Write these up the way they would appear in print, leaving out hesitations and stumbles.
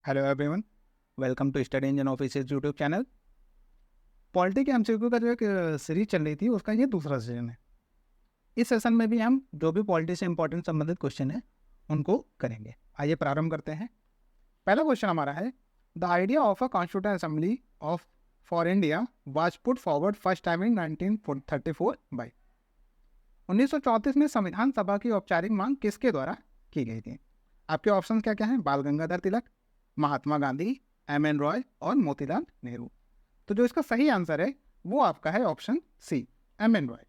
Hello everyone, welcome to study engine official YouTube channel. Polity के MCQ का जो एक सीरीज चल रही थी उसका ये दूसरा सेशन है। इस सेशन में भी हम जो भी पॉलिटी से इंपॉर्टेंट संबंधित क्वेश्चन है उनको करेंगे। आइए प्रारंभ करते हैं। पहला क्वेश्चन हमारा है, the idea of a constituent assembly of for India was put forward first time in 1934 by. 1934 में संविधान सभा की औपचारिक मांग किसके द्वारा की गई थी? आपके ऑप्शन क्या क्या हैं? बाल गंगाधर तिलक, महात्मा गांधी, एम.एन. रॉय और मोतीलाल नेहरू। तो जो इसका सही आंसर है वो आपका है ऑप्शन सी, एम.एन. रॉय।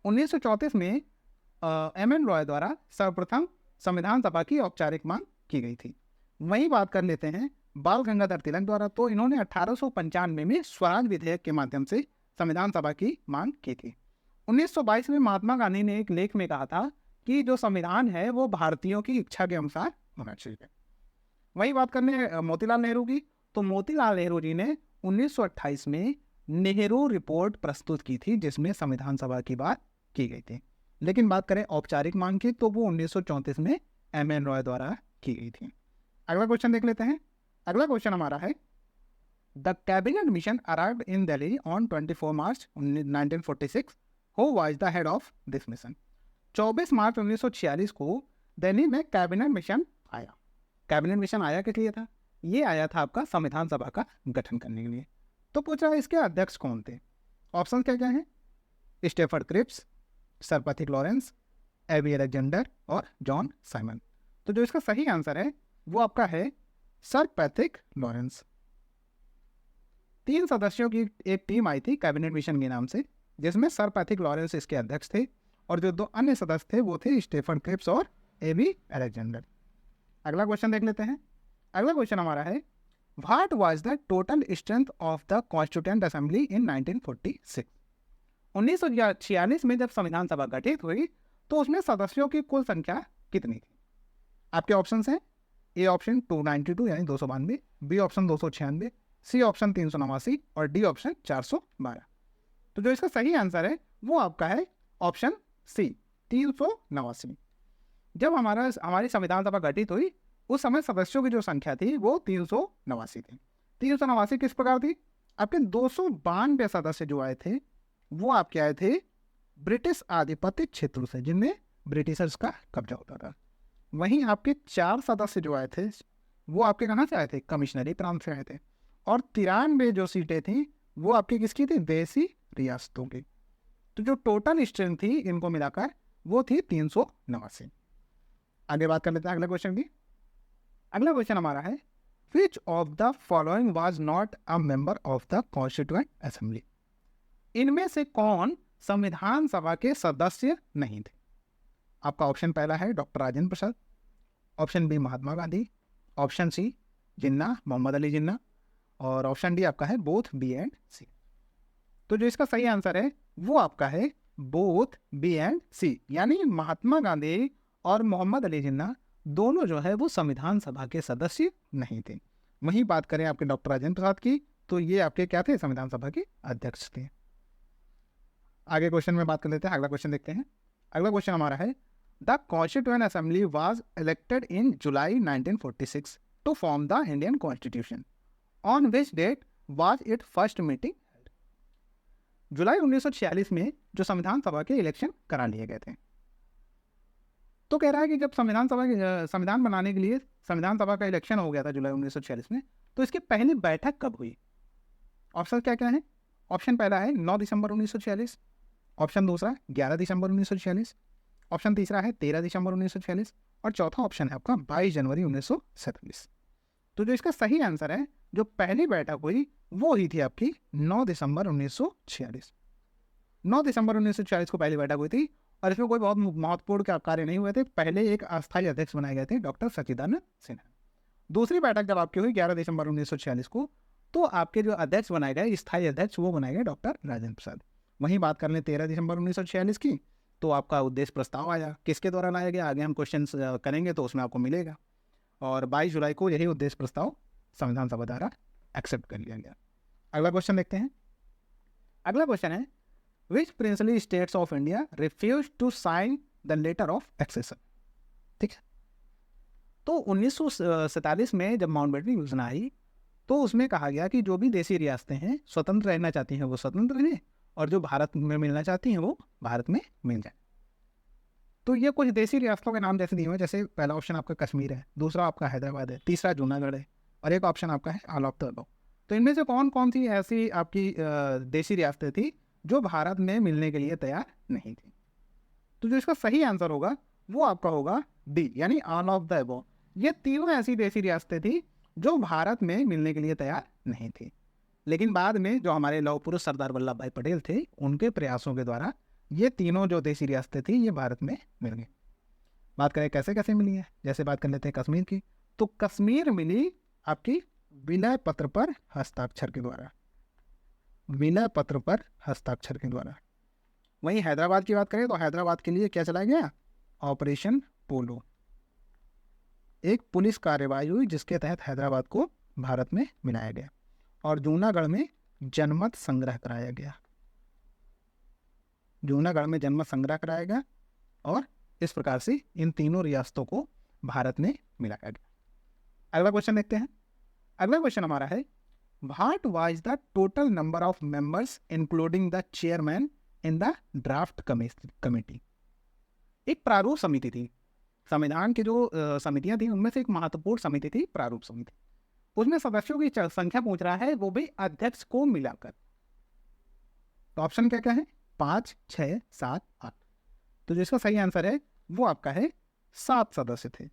1934 में एम.एन. रॉय द्वारा सर्वप्रथम संविधान सभा की औपचारिक मांग की गई थी। वही बात कर लेते हैं बाल गंगाधर तिलक द्वारा, तो इन्होंने 1895 में स्वराज विधेयक के माध्यम से संविधान सभा की मांग की थी। 1922 में महात्मा गांधी ने एक लेख में कहा था कि जो संविधान है वो भारतीयों की इच्छा के अनुसार होना चाहिए। वही बात करने मोतीलाल नेहरू की, तो मोतीलाल नेहरू जी ने 1928 में नेहरू रिपोर्ट प्रस्तुत की थी जिसमें संविधान सभा की बात की गई थी। लेकिन बात करें औपचारिक मांग की तो वो 1934 में एम.एन. रॉय द्वारा की गई थी। अगला क्वेश्चन देख लेते हैं। अगला क्वेश्चन हमारा है, the cabinet mission arrived in Delhi on 24 March 1946। Who was the head of this mission? 24 मार्च 1946 को दिल्ली में कैबिनेट मिशन आया। कैबिनेट मिशन आया किस लिए था? ये आया था आपका संविधान सभा का गठन करने के लिए। तो पूछ रहा है इसके अध्यक्ष कौन थे? ऑप्शन क्या क्या हैं? Stafford Cripps, sir Pethick Lawrence, AB Alexander और जॉन साइमन। तो जो इसका सही आंसर है वो आपका है सर पैथिक लॉरेंस। 3 सदस्यों की एक टीम आई थी कैबिनेट मिशन के नाम से, जिसमें सर पैथिक लॉरेंस इसके अध्यक्ष थे और जो 2 अन्य सदस्य थे वो थे स्टेफर्ड क्रिप्स और एबी अलेक्जेंडर। अगला क्वेश्चन देख लेते हैं। अगला क्वेश्चन हमारा है, what was the total strength of the constituent assembly in 1946? 1946 में जब संविधान सभा गठित हुई तो उसमें सदस्यों की कुल संख्या कितनी थी? आपके ऑप्शन हैं, ए ऑप्शन 292 यानी 292, बी ऑप्शन 296, सी ऑप्शन 389 और डी ऑप्शन 412। तो जो इसका सही आंसर है वो आपका है ऑप्शन सी, 389। जब हमारी संविधान सभा गठित हुई उस समय सदस्यों की जो संख्या थी वो 389 थी। 389 किस प्रकार थी? आपके 292 सदस्य जो आए थे वो आपके आए थे ब्रिटिश आधिपत्य क्षेत्रों से, जिनमें ब्रिटिशर्स का कब्जा होता था। वहीं आपके 4 सदस्य जो आए थे वो आपके कहाँ से आए थे? कमिश्नरी प्रांत से आए थे। और 93 जो सीटें थी वो आपकी किसकी थी? देसी रियासतों की। तो जो टोटल स्ट्रेंथ थी इनको मिलाकर वो थी 389। आगे बात कर लेते हैं अगले क्वेश्चन की। अगला क्वेश्चन हमारा है, which of the following was not a member of the constituent assembly? इनमें से कौन संविधान सभा के सदस्य नहीं थे? आपका ऑप्शन पहला है डॉक्टर राजेंद्र प्रसाद, option B Mahatma Gandhi, option C जिन्ना मोहम्मद अली जिन्ना और ऑप्शन डी आपका है बोथ बी एंड सी। तो जो इसका सही आंसर है वो आपका है बोथ बी एंड सी, यानी महात्मा गांधी और मोहम्मद अली जिन्ना दोनों जो है वो संविधान सभा के सदस्य नहीं थे। वहीं बात करें आपके डॉक्टर राजेंद्र प्रसाद की तो ये आपके क्या थे? संविधान सभा के अध्यक्ष थे। आगे क्वेश्चन में बात कर लेते हैं। अगला क्वेश्चन देखते हैं। अगला क्वेश्चन हमारा है, the constituent assembly was elected in July 1946 to form the Indian constitution. On which date was it first meeting? जुलाई 1946 में जो संविधान सभा के इलेक्शन करा लिए गए थे। तो कह रहा है कि जब संविधान बनाने के लिए संविधान सभा का इलेक्शन हो गया था जुलाई 1946 में, तो इसकी पहली बैठक कब हुई? ऑप्शन क्या क्या है? ऑप्शन पहला है 9 दिसंबर 1946, ऑप्शन दूसरा 11 दिसंबर 1946, ऑप्शन तीसरा है 13 दिसंबर 1946 और चौथा ऑप्शन है आपका 22 जनवरी 1947। तो जो इसका सही आंसर है, जो पहली बैठक हुई वो ही थी आपकी 9 दिसंबर 1946। 9 दिसंबर 1946 को पहली बैठक हुई थी और इसमें कोई बहुत महत्वपूर्ण कार्य नहीं हुए थे। पहले एक अस्थायी अध्यक्ष बनाए गए थे डॉक्टर सच्चिदानंद सिन्हा। दूसरी बैठक जब आपकी हुई 11 दिसंबर 1946 को, तो आपके जो अध्यक्ष बनाए गए, स्थायी अध्यक्ष, वो बनाए गए डॉक्टर राजेंद्र प्रसाद। वहीं बात कर लें 13 दिसंबर 1946 की, तो आपका उद्देश्य प्रस्ताव आया, किसके द्वारा लाया गया आगे हम क्वेश्चन करेंगे तो उसमें आपको मिलेगा। और 22 जुलाई को यही उद्देश्य प्रस्ताव संविधान सभा द्वारा एक्सेप्ट कर लिया गया। अगला क्वेश्चन देखते हैं। अगला क्वेश्चन है, Which princely states of India refused to sign the letter of accession? ठीक है, तो 1947 में जब माउंटबेटन योजना आई तो उसमें कहा गया कि जो भी देसी रियासतें हैं स्वतंत्र रहना चाहती हैं वो स्वतंत्र रहें, और जो भारत में मिलना चाहती हैं वो भारत में मिल जाए। तो ये कुछ देसी रियासतों के नाम जैसे दिए हुए हैं, जैसे पहला ऑप्शन आपका कश्मीर है, दूसरा आपका हैदराबाद है, तीसरा जूनागढ़ है, और एक ऑप्शन आपका है ऑल ऑफ द अबव। तो इनमें से कौन कौन सी ऐसी आपकी देसी रियासतें थी जो भारत में मिलने के लिए तैयार नहीं थी? तो जो इसका सही आंसर होगा वो आपका होगा डी, यानी ऑल ऑफ द अबव। ये तीनों ऐसी देसी रियासतें थी जो भारत में मिलने के लिए तैयार नहीं थी, लेकिन बाद में जो हमारे लौह पुरुष सरदार वल्लभ भाई पटेल थे उनके प्रयासों के द्वारा ये तीनों जो देसी रियासतें थी ये भारत में मिल गई। बात करें कैसे कैसे मिली है, जैसे बात कर लेते हैं कश्मीर की, तो कश्मीर मिली आपकी विलय पत्र पर हस्ताक्षर के द्वारा, विलय पत्र पर हस्ताक्षर के द्वारा। वहीं हैदराबाद की बात करें तो हैदराबाद के लिए क्या चलाया गया, ऑपरेशन पोलो, एक पुलिस कार्यवाही हुई जिसके तहत हैदराबाद को भारत में मिलाया गया। और जूनागढ़ में जनमत संग्रह कराया गया, जूनागढ़ में जनमत संग्रह कराया गया, और इस प्रकार से इन तीनों रियासतों को भारत में मिलाया गया। अगला क्वेश्चन देखते हैं। अगला क्वेश्चन हमारा है, what was the total number of members including the chairman in the draft committee? एक प्रारूप समिति थी, संविधान की जो समितियां थी उनमें से एक महत्वपूर्ण समिति थी प्रारूप समिति। उसमें सदस्यों की संख्या पूछ रहा है, वो भी अध्यक्ष को मिलाकर। तो ऑप्शन क्या क्या है, 5, 6, 7, 8। तो जो इसका सही आंसर है वो आपका है 7 सदस्य थे,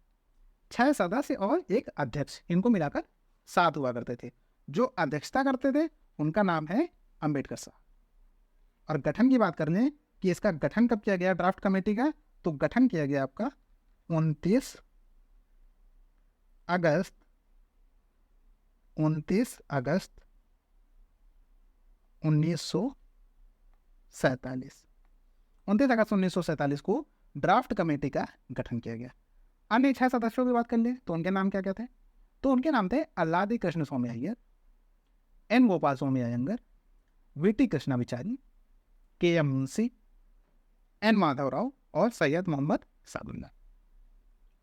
6 सदस्य और एक अध्यक्ष, इनको मिलाकर 7 हुआ करते थे। जो अध्यक्षता करते थे उनका नाम है अंबेडकर साहब। और गठन की बात कर लें कि इसका गठन कब किया गया ड्राफ्ट कमेटी का, तो गठन किया गया आपका 29 अगस्त 1947, 29 अगस्त 1947 को ड्राफ्ट कमेटी का गठन किया गया। अन्य 6 सदस्यों की बात कर ले तो उनके नाम क्या क्या थे, तो उनके नाम थे अल्लादी कृष्ण स्वामी अय्यर, एन गोपाल स्वामी अयंगर, वीटी कृष्णाविचारी, के एम मुंशी, एन माधवराव और सैयद मोहम्मद सादुल्ला।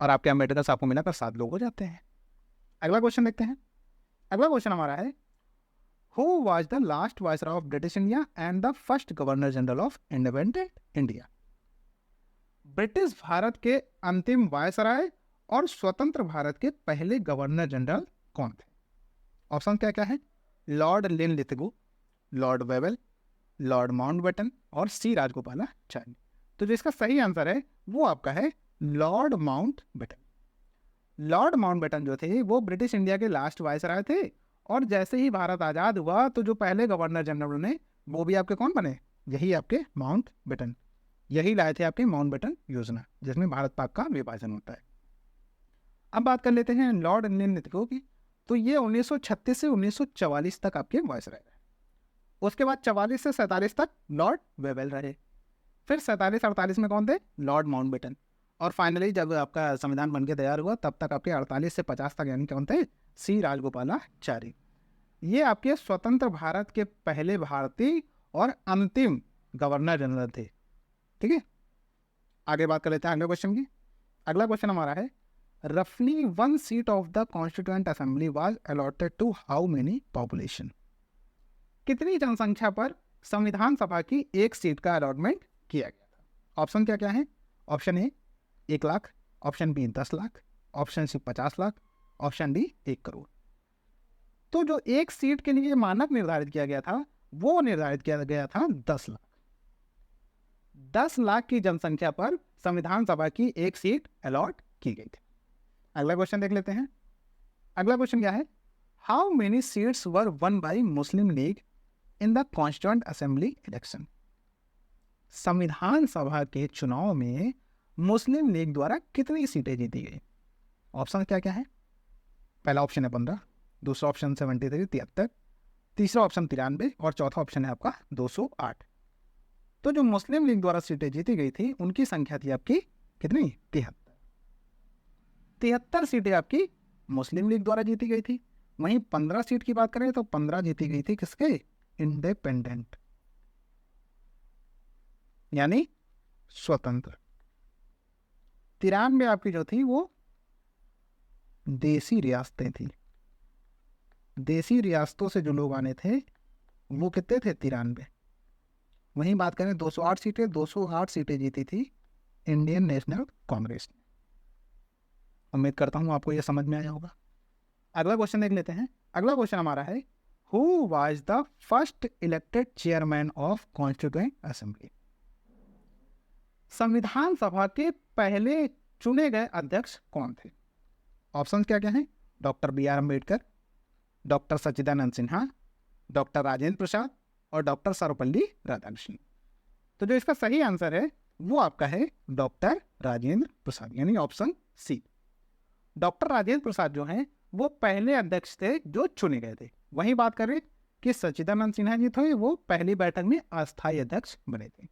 और आपके अम्बेडकर साहब को मिलाकर 7 लोग हो जाते हैं। अगला क्वेश्चन देखते हैं। अगला क्वेश्चन हमारा है, who was the last viceroy of British India and the first governor general of independent India? British Bharat के अंतिम वायसराय और स्वतंत्र भारत के पहले गवर्नर जनरल कौन थे? ऑप्शन क्या क्या है, Lord Linlithgow, Lord Wavell, Lord Mountbatten और सी राजगोपालाचारी। तो जो इसका सही आंसर है वो आपका है लॉर्ड माउंटबेटन। लॉर्ड माउंटबेटन जो थे वो ब्रिटिश इंडिया के लास्ट वायसराय थे, और जैसे ही भारत आज़ाद हुआ तो जो पहले गवर्नर जनरल ने वो भी आपके कौन बने, यही आपके माउंटबेटन। यही लाए थे आपके माउंटबेटन योजना जिसमें भारत पाक का विभाजन होता है। अब बात कर लेते हैं लॉर्ड लिनलिथगो की। तो ये 1936 से 1944 तक आपके वायसराय रहे। उसके बाद 44 से 47 तक लॉर्ड वेवेल रहे। फिर 47-48 में कौन थे, लॉर्ड माउंटबेटन। और फाइनली जब आपका संविधान बन के तैयार हुआ तब तक आपके 48 से 50 तक यानी कौन थे, सी राजगोपालाचारी। ये आपके स्वतंत्र भारत के पहले भारतीय और अंतिम गवर्नर जनरल थे। ठीक है, आगे बात कर लेते हैं अगले क्वेश्चन की। अगला क्वेश्चन हमारा है, रफली 1 seat of the constituent assembly was allotted to how many population? कितनी जनसंख्या पर संविधान सभा की एक सीट का अलॉटमेंट किया गया था? ऑप्शन क्या क्या है, option A 1 lakh, option B 10 lakh, option C 50 lakh, option D 1 crore. तो जो एक सीट के लिए मानक निर्धारित किया गया था वो निर्धारित किया गया था 10 लाख। 10 लाख की जनसंख्या पर संविधान सभा की एक सीट अलॉट की गई थी। अगला क्वेश्चन देख लेते हैं। अगला क्वेश्चन क्या है, how many seats were one by Muslim league in the constituent assembly election? संविधान सभा के चुनाव में मुस्लिम लीग द्वारा कितनी सीटें जीती गई? ऑप्शन क्या क्या है, पहला ऑप्शन है 15, दूसरा ऑप्शन 73 73, तीसरा ऑप्शन 93 और चौथा ऑप्शन है आपका 208। तो जो मुस्लिम लीग द्वारा सीटें जीती गई थी उनकी संख्या थी आपकी कितनी, 73 सीटें आपकी मुस्लिम लीग द्वारा जीती गई थी। वहीं 15 सीट की बात करें तो 15 जीती गई थी किसके, इंडिपेंडेंट यानी स्वतंत्र। 93 आपकी जो थी वो देसी रियासतें थी। देसी रियासतों से जो लोग आने थे वो कितने थे? 93। वहीं बात करें 208 सीटें, 208 सीटें जीती थी इंडियन नेशनल कांग्रेस ने। उम्मीद करता हूँ आपको यह समझ में आया होगा। अगला क्वेश्चन देख लेते हैं। अगला क्वेश्चन हमारा है, who was the first elected chairman of constituent assembly? संविधान सभा के पहले चुने गए अध्यक्ष कौन थे? ऑप्शन क्या क्या हैं? Doctor B R Ambedkar, doctor Sachchidanand Sinha, doctor Rajendra Prasad और डॉक्टर सर्वपल्ली राधाकृष्णन। तो जो इसका सही आंसर है वो आपका है डॉक्टर राजेंद्र प्रसाद, यानी option C. Doctor Rajendra Prasad जो हैं वो पहले अध्यक्ष थे जो चुने गए थे। वहीं बात करें कि सच्चिदानंद सिन्हा जी थे, वो पहली बैठक में अस्थायी अध्यक्ष बने थे।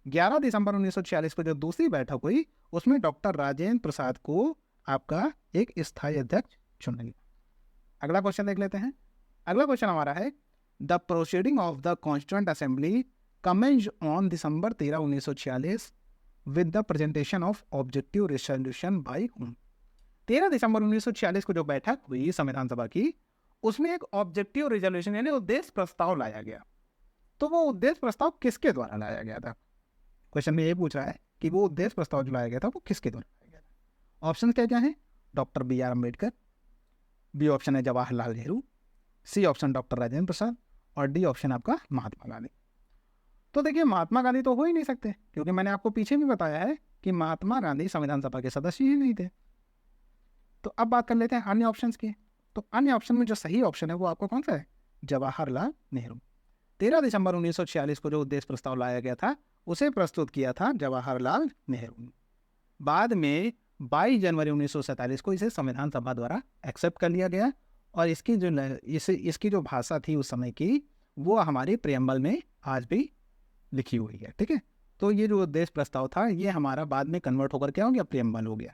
11 दिसंबर 1946 को जो दूसरी बैठक हुई उसमें डॉक्टर राजेंद्र प्रसाद को आपका एक स्थायी अध्यक्ष चुना गया। अगला क्वेश्चन देख लेते हैं। अगला क्वेश्चन हमारा है, the proceeding of the constituent assembly commenced on December 13, 1946 with the presentation of objective resolution by whom? 13 दिसंबर 1946 को जो बैठक हुई संविधान सभा की, उसमें एक ऑब्जेक्टिव रेजोल्यूशन यानी उद्देश्य प्रस्ताव लाया गया। तो वो उद्देश्य प्रस्ताव किसके द्वारा लाया गया था? क्वेश्चन में ये पूछ रहा है कि वो उद्देश्य प्रस्ताव जो लाया गया था वो किसके द्वारा लाया गया था। ऑप्शन क्या क्या है? Doctor B R Ambedkar, B option है Jawaharlal Nehru, C option doctor Rajendra Prasad और डी ऑप्शन आपका महात्मा गांधी। तो देखिए महात्मा गांधी तो हो ही नहीं सकते, क्योंकि मैंने आपको पीछे भी बताया है कि महात्मा गांधी संविधान सभा के सदस्य ही नहीं थे। तो अब बात कर लेते हैं अन्य ऑप्शंस की। तो अन्य ऑप्शन में जो सही ऑप्शन है वो आपको कौन सा है? जवाहरलाल नेहरू। 13 दिसंबर 1946 को जो उद्देश्य प्रस्ताव लाया गया था उसे प्रस्तुत किया था जवाहरलाल नेहरू ने। बाद में 22 जनवरी 1947 को इसे संविधान सभा द्वारा एक्सेप्ट कर लिया गया और इसकी जो भाषा थी उस समय की वो हमारी प्रियम्बल में आज भी लिखी हुई है। ठीक है, तो ये जो उद्देश्य प्रस्ताव था ये हमारा बाद में कन्वर्ट होकर क्या हो गया? प्रियम्बल हो गया।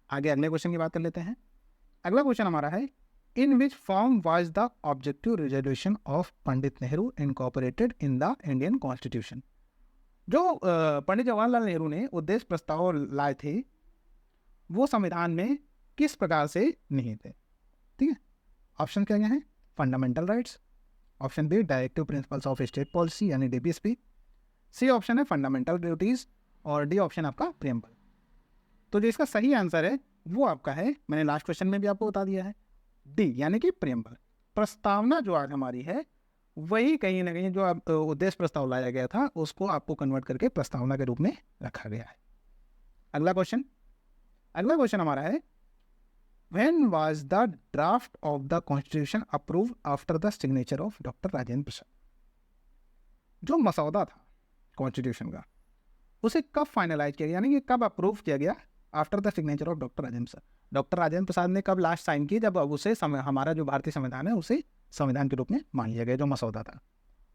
आगे अगले क्वेश्चन की बात कर लेते हैं। अगला क्वेश्चन हमारा है, in which form was the objective resolution of Pandit Nehru incorporated in the Indian constitution? जो पंडित जवाहरलाल नेहरू ने उद्देश्य प्रस्ताव लाए थे वो संविधान में किस प्रकार से नहीं थे? ठीक है, ऑप्शन क्या है? Fundamental rights, option B directive principles of state policy यानी डीपीएसपी, सी ऑप्शन है फंडामेंटल ड्यूटीज और डी ऑप्शन आपका प्रियम्बल। तो जो इसका सही आंसर है वो आपका है, मैंने लास्ट क्वेश्चन में भी आपको बता दिया है, डी यानी कि प्रियम्बल। प्रस्तावना जो आज हमारी है वही कहीं ना कहीं जो उद्देश्य प्रस्ताव लाया गया था उसको आपको कन्वर्ट करके प्रस्तावना के रूप में रखा गया है। अगला क्वेश्चन हमारा है, when was the draft of the constitution approved after the signature of doctor Rajendra Prasad? जो मसौदा था कॉन्स्टिट्यूशन का उसे कब फाइनलाइज किया गया, यानी कि कब अप्रूव किया गया? After the signature of doctor Rajendra Prasad. Doctor Rajendra Prasad ने कब लास्ट साइन की? जब उसे हमारा जो भारतीय संविधान है उसे संविधान के रूप में मान लिया गया जो मसौदा था।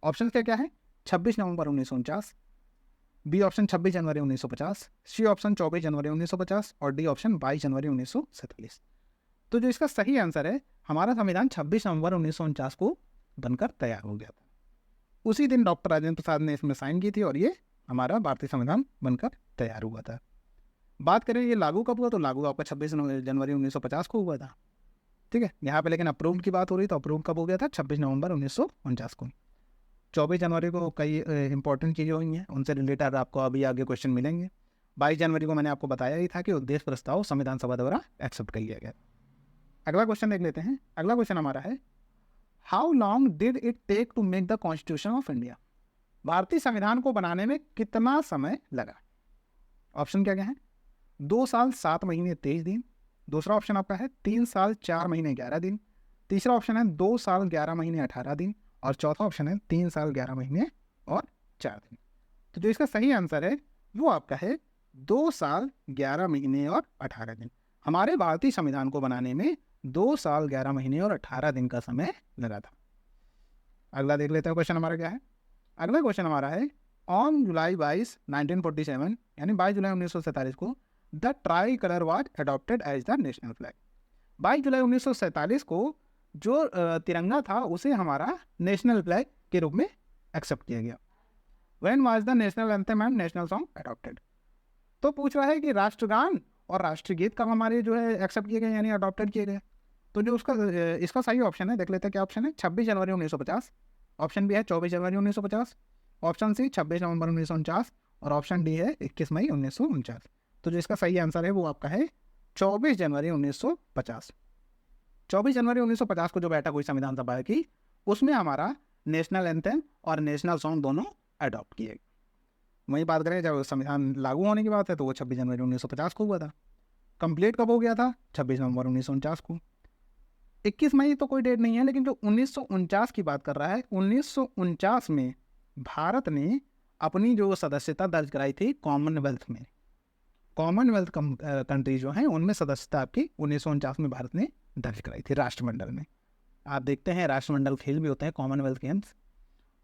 ऑप्शन क्या क्या है? 26 नवंबर 1949, बी ऑप्शन 26 जनवरी 1950, सी ऑप्शन 24 जनवरी 1950 और डी ऑप्शन 22 जनवरी 1947। तो जो इसका सही आंसर है, हमारा संविधान 26 नवंबर 1949 को बनकर तैयार हो गया था। उसी दिन डॉक्टर राजेंद्र प्रसाद ने इसमें साइन की थी और ये हमारा भारतीय संविधान बनकर तैयार हुआ था। बात करें ये लागू कब हुआ, तो लागू आपका 26 जनवरी 1950 को हुआ था। ठीक है, यहाँ पे लेकिन अप्रूव की बात हो रही तो अप्रूव कब हो गया था? 26 नवंबर 1949 को। 24 जनवरी को कई इंपॉर्टेंट चीज़ें हुई हैं, उनसे रिलेटेड आपको अभी आगे क्वेश्चन मिलेंगे। 22 जनवरी को मैंने आपको बताया ही था कि उद्देश्य प्रस्ताव संविधान सभा द्वारा एक्सेप्ट कर लिया गया। अगला क्वेश्चन देख लेते हैं। अगला क्वेश्चन हमारा है, how long did it take to make the constitution of India? भारतीय संविधान को बनाने में कितना समय लगा? ऑप्शन क्या क्या है? 2 साल 7 महीने 23 दिन, दूसरा ऑप्शन आपका है 3 साल 4 महीने 11 दिन, तीसरा ऑप्शन है 2 साल 11 महीने 18 दिन और चौथा ऑप्शन है 3 साल 11 महीने और 4 दिन। तो जो इसका सही आंसर है वो आपका है 2 साल 11 महीने और 18 दिन। हमारे भारतीय संविधान को बनाने में 2 साल 11 महीने और 18 दिन का समय लगा था। अगला देख लेते हैं क्वेश्चन हमारा क्या है। अगला क्वेश्चन हमारा है, ऑन जुलाई 22, 1947 यानी 22 जुलाई 1947 को the tricolour was adopted as the national flag. 22 जुलाई 1947 को जो तिरंगा था उसे हमारा नेशनल फ्लैग के रूप में एक्सेप्ट किया गया। When was the national anthem and national song adopted? तो पूछ रहा है कि राष्ट्रगान और राष्ट्रीय गीत कब हमारे जो है एक्सेप्ट किए गए यानी अडॉप्टेड किए गए। तो जो उसका इसका सही ऑप्शन है, देख लेते हैं क्या ऑप्शन है, 26 जनवरी 1950। ऑप्शन बी है 24 जनवरी 1950, ऑप्शन सी 26 नवंबर 1949 और ऑप्शन डी है 21 मई 1949। तो जो इसका सही आंसर है वो आपका है 24 जनवरी 1950। 24 जनवरी 1950 को जो बैठक हुई संविधान सभा की, उसमें हमारा नेशनल एंथम और नेशनल सॉन्ग दोनों अडॉप्ट किए गए। वही बात करें जब संविधान लागू होने की बात है तो वो 26 जनवरी 1950 को हुआ था। कंप्लीट कब हो गया था? 26 नवंबर 1949 को। 21 मई तो कोई डेट नहीं है, लेकिन जो 1949 की बात कर रहा है, 1949 में भारत ने अपनी जो सदस्यता दर्ज कराई थी कॉमनवेल्थ में। कॉमनवेल्थ कंट्री जो हैं उनमें सदस्यता आपकी 1949 में भारत ने दर्ज कराई थी राष्ट्रमंडल में। आप देखते हैं राष्ट्रमंडल खेल भी होते हैं, कॉमनवेल्थ गेम्स,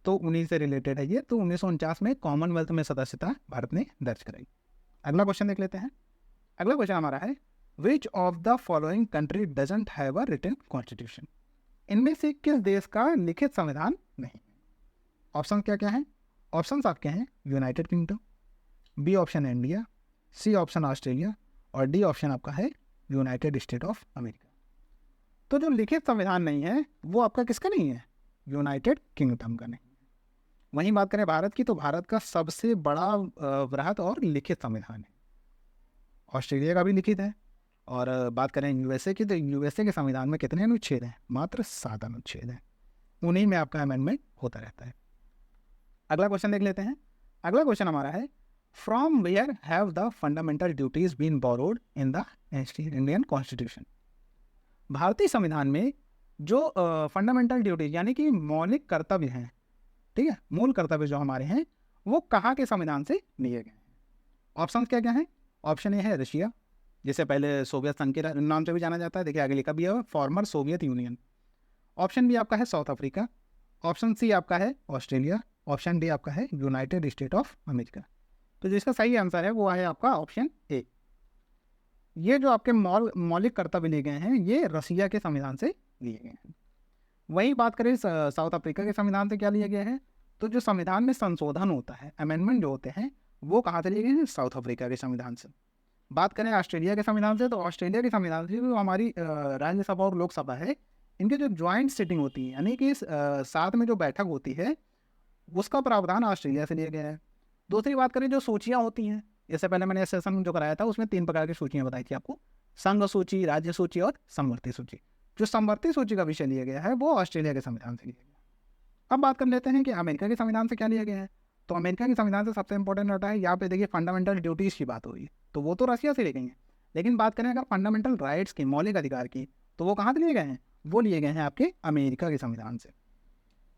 तो उन्हीं से रिलेटेड है ये। तो 1949 में कॉमनवेल्थ में सदस्यता भारत ने दर्ज कराई। अगला क्वेश्चन देख लेते हैं। अगला क्वेश्चन हमारा है which of the following country doesn't have a written constitution. इनमें से किस देश का लिखित संविधान नहीं? ऑप्शन क्या क्या है? ऑप्शन आपके हैं यूनाइटेड किंगडम, बी ऑप्शन है इंडिया, सी ऑप्शन ऑस्ट्रेलिया और डी ऑप्शन आपका है यूनाइटेड स्टेट ऑफ अमेरिका। तो जो लिखित संविधान नहीं है वो आपका किसका नहीं है? यूनाइटेड किंगडम का नहीं। वहीं बात करें भारत की, तो भारत का सबसे बड़ा वृहद और लिखित संविधान है। ऑस्ट्रेलिया का भी लिखित है। और बात करें यूएसए की, तो यूएसए के संविधान में कितने अनुच्छेद हैं? मात्र 7 अनुच्छेद हैं। उन्हीं में आपका अमेंडमेंट होता रहता है। अगला क्वेश्चन देख लेते हैं। अगला क्वेश्चन हमारा है from where have the fundamental duties been borrowed in the Indian constitution. भारतीय संविधान में जो फंडामेंटल ड्यूटीज यानी कि मौलिक कर्तव्य हैं, ठीक है, मूल कर्तव्य जो हमारे हैं, वो कहाँ के संविधान से लिए गए हैं? ऑप्शन क्या क्या है? ऑप्शन ए है रशिया, जिसे पहले सोवियत संघ के नाम से भी जाना जाता है, देखिए आगे लिखा भी है former Soviet Union. Option B आपका है साउथ अफ्रीका, ऑप्शन सी आपका है ऑस्ट्रेलिया, ऑप्शन डी आपका है यूनाइटेड स्टेट ऑफ अमेरिका। तो जिसका सही आंसर है वो है आपका ऑप्शन ए। ये जो आपके मौलिक कर्तव्य लिए गए हैं ये रसिया के संविधान से लिए गए हैं। वही बात करें साउथ अफ्रीका के संविधान से क्या लिया गया है, तो जो संविधान में संशोधन होता है, अमेंडमेंट जो होते हैं, वो कहाँ से लिए गए हैं? साउथ अफ्रीका के संविधान से। बात करें ऑस्ट्रेलिया के संविधान से, तो ऑस्ट्रेलिया के संविधान से जो हमारी राज्यसभा और लोकसभा है, इनके जो ज्वाइंट सिटिंग होती है यानी कि साथ में जो बैठक होती है, उसका प्रावधान ऑस्ट्रेलिया से लिया गया है। दूसरी बात करें जो सूचियाँ होती हैं, इससे पहले मैंने सेशन जो कराया था उसमें 3 प्रकार की सूचियाँ बताई थी आपको, संघ सूची, राज्य सूची और समवर्ती सूची। जो समवर्ती सूची का विषय लिया गया है वो ऑस्ट्रेलिया के संविधान से लिया गया। अब बात कर लेते हैं कि अमेरिका के संविधान से क्या लिया गया है। तो अमेरिका के संविधान से सबसे इंपॉर्टेंट होता है यहाँ पे देखिए फंडामेंटल ड्यूटीज़ की बात हुई, तो वो तो रशिया से लिए गई हैं। लेकिन बात करें अगर फंडामेंटल राइट्स की, मौलिक अधिकार की, तो वो कहाँ से लिए गए हैं? वो लिए गए हैं आपके अमेरिका के संविधान से।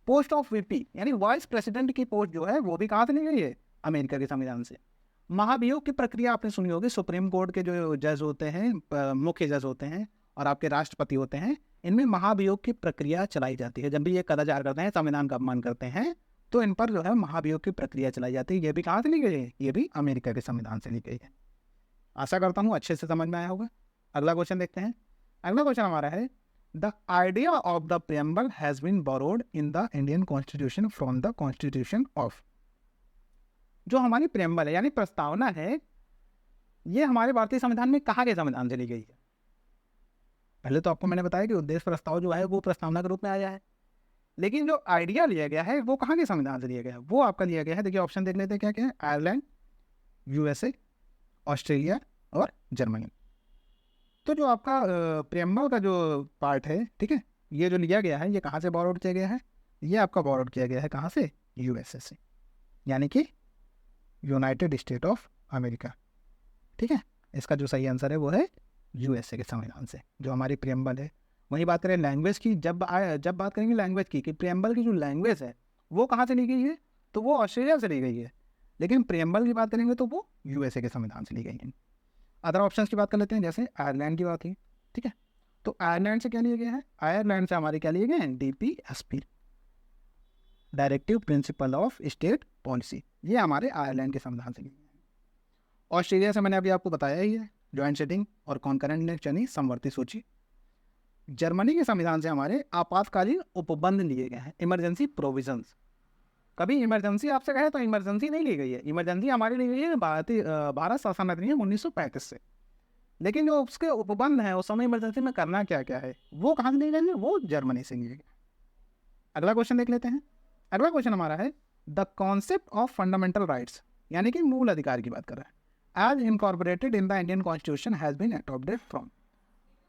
पोस्ट ऑफ वीपी यानी वाइस प्रेसिडेंट की पोस्ट जो है वो भी कहाँ से ली गई है? अमेरिका के संविधान से। महाभियोग की प्रक्रिया आपने सुनी होगी, सुप्रीम कोर्ट के जो जज होते हैं, मुख्य जज होते हैं और आपके राष्ट्रपति होते हैं, इनमें महाभियोग की प्रक्रिया चलाई जाती है। जब भी ये कदाचार करते हैं, संविधान का अपमान करते हैं, तो इन पर जो है महाभियोग की प्रक्रिया चलाई जाती है। ये भी कहाँ से ली गई है? ये भी अमेरिका के संविधान से ली गई है। आशा करता हूँ अच्छे से समझ में आया होगा। अगला क्वेश्चन देखते हैं। अगला क्वेश्चन हमारा है the idea of the preamble has been borrowed in the Indian constitution from the constitution of. जो हमारी प्रेम्बल है यानी प्रस्तावना है, ये हमारे भारतीय संविधान में कहाँ के संविधान से ली गई है? पहले तो आपको मैंने बताया कि उद्देश्य प्रस्ताव जो है वो प्रस्तावना के रूप में आया है, लेकिन जो आइडिया लिया गया है वो कहाँ के संविधान से लिया गया है? वो आपका लिया गया है, देखिए ऑप्शन देख लेते हैं क्या क्या है। आयरलैंड, यूएसए, ऑस्ट्रेलिया और जर्मनी। तो जो आपका प्रेम्बल का जो पार्ट है, ठीक है, ये जो लिया गया है ये कहाँ से बोरोड किया गया है? ये आपका बोरोड किया गया है कहाँ से? यूएसए से, यानी कि यूनाइटेड स्टेट ऑफ अमेरिका। ठीक है, इसका जो सही आंसर है वो है यूएसए के संविधान से, जो हमारी प्रेम्बल है। वहीं बात करें लैंग्वेज की, जब बात करेंगे लैंग्वेज की कि प्रेम्बल की जो लैंग्वेज है वो कहाँ से ली गई है, तो वो ऑस्ट्रेलिया से ली गई है। लेकिन प्रेम्बल की बात करेंगे तो वो यूएसए के संविधान से ली गई है। अदर ऑप्शंस की बात कर लेते हैं, जैसे आयरलैंड की बात की, ठीक है, तो आयरलैंड से क्या लिया गया है? आयरलैंड से हमारे क्या लिए गए हैं? DPSP, directive principle of state policy, ये हमारे आयरलैंड के संविधान से लिए गए हैं। ऑस्ट्रेलिया से मैंने अभी आपको बताया ही है, ज्वाइंट सिटिंग और कॉन्करेंट लिस्ट यानी समवर्ती सूची। जर्मनी के संविधान से हमारे आपातकालीन उपबंध लिए गए हैं, इमरजेंसी प्रोविजंस। कभी इमरजेंसी आपसे कहे तो इमरजेंसी नहीं ली गई है, इमरजेंसी हमारी ली गई है भारत शासन अधिनियम 1935 से। लेकिन जो उसके उपबंध हैं उस समय इमरजेंसी में करना क्या क्या है, वो कहाँ से लिए गए, वो जर्मनी से लिए गए। अगला क्वेश्चन देख लेते हैं। अगला क्वेश्चन हमारा है the concept of fundamental rights, यानी कि मूल अधिकार की बात कर रहा है, as incorporated in the Indian constitution has been adopted from.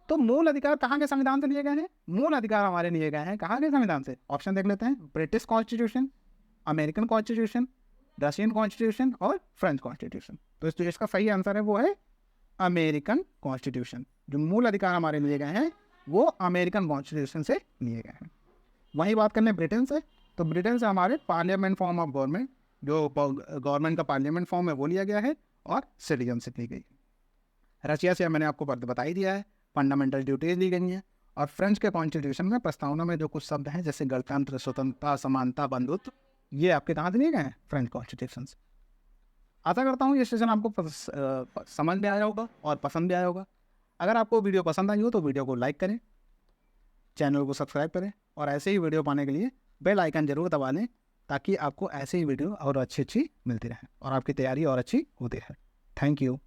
तो मूल अधिकार कहाँ के संविधान से लिए गए हैं? मूल अधिकार हमारे लिए गए हैं कहाँ के संविधान से? ऑप्शन देख लेते हैं, British constitution, American constitution, Russian constitution और फ्रेंच कॉन्स्टिट्यूशन। तो जो इसका सही आंसर है वो है अमेरिकन कॉन्स्टिट्यूशन। जो मूल अधिकार हमारे लिए गए हैं वो अमेरिकन कॉन्स्टिट्यूशन से लिए गए हैं। वहीं बात करने ब्रिटेन से, तो ब्रिटेन से हमारे पार्लियामेंट फॉर्म ऑफ गवर्नमेंट, जो गवर्नमेंट का पार्लियामेंट फॉर्म है वो लिया गया है और सिटीजनशिप ली गई। रशिया से मैंने आपको बता ही दिया है, फंडामेंटल ड्यूटीज ली गई हैं। और फ्रेंच के कॉन्स्टिट्यूशन में प्रस्तावना में जो कुछ शब्द हैं जैसे गणतंत्र, स्वतंत्रता, समानता, बंधुत्व, ये आपके कहाँ से लिए गए हैं? फ्रेंच कॉन्स्टिट्यूशन से। आशा करता हूँ ये सेशन आपको समझ में आया होगा और पसंद भी आया होगा। अगर आपको वीडियो पसंद आई हो तो वीडियो को लाइक करें, चैनल को सब्सक्राइब करें और ऐसे ही वीडियो पाने के लिए बेल आइकन जरूर दबा लें, ताकि आपको ऐसे ही वीडियो और अच्छी मिलती रहे और आपकी तैयारी और अच्छी होती रहे। Thank you.